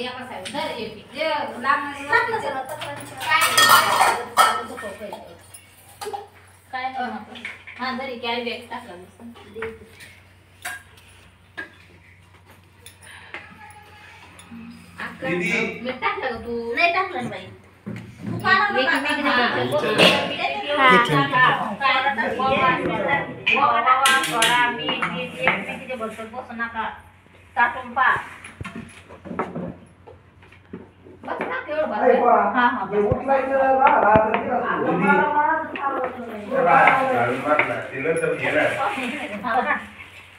या कसं धर ये जे लागणार काय हां धरी कॅरी बॅग टाकला दीदी मी टाकलं तू नाही टाकलं बाई तू बसू नका टाकून पा बस ना केवढं हा हा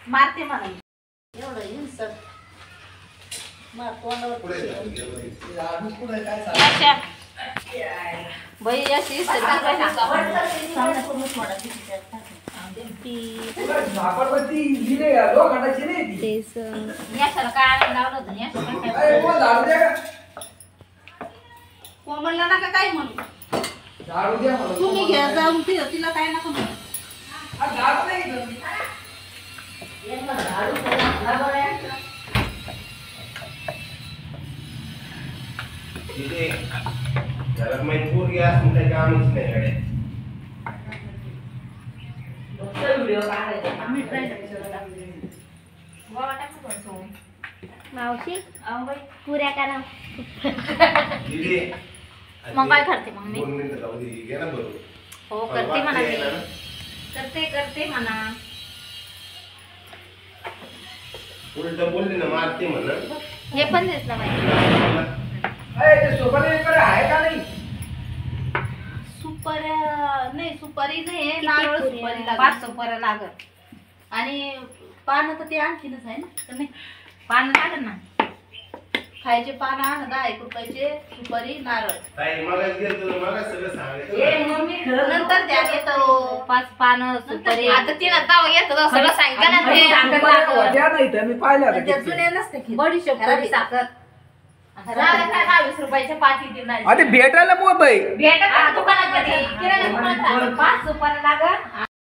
मारते मला एवढं इन्सर्ट भाई अशी कोमलला नका काय म्हणू तुम्ही घ्या जाऊन तिला काय नका म्हणू घरात मजबूर गया तुमच्या कामच नाही कडे व्हिडिओ काढायचा मी ट्राय करतो मावशी पुऱ्या करा दीदी मग काय करते मग मी 2 मिनिटं जाऊ दे घे ना बरोबर हो करते म्हणा मी करते म्हणा उलट बोलली ना मारते म्हणा हे पण दिसलं पाहिजे ते सुपर आहे का नाही सुपर नाही सुपारी नाही नारळ सुपारी लागत 5 सुपाऱ्या लागत आणि पानं तर ते आणखीनच आहे ना तर नाही पानं लागत ना खायचे पानं आण 10 रुपयाचे सुपारी नारळ ताई मला घेतो मला सगळं सांगायचं ए मम्मी नंतर द्या येतो 5 पानं सुपारी आता तिला दाव येतो सगळं सांगितलं ना ते द्या नाही तर मी पाहिलं आता किती. जुने नसते बडीशेप साखर 20 रुपयाच्या 5 येतील अरे भेटायला मोबाईल भेटत दुकानात किराणा दुकानात 5 रुपयाला लागत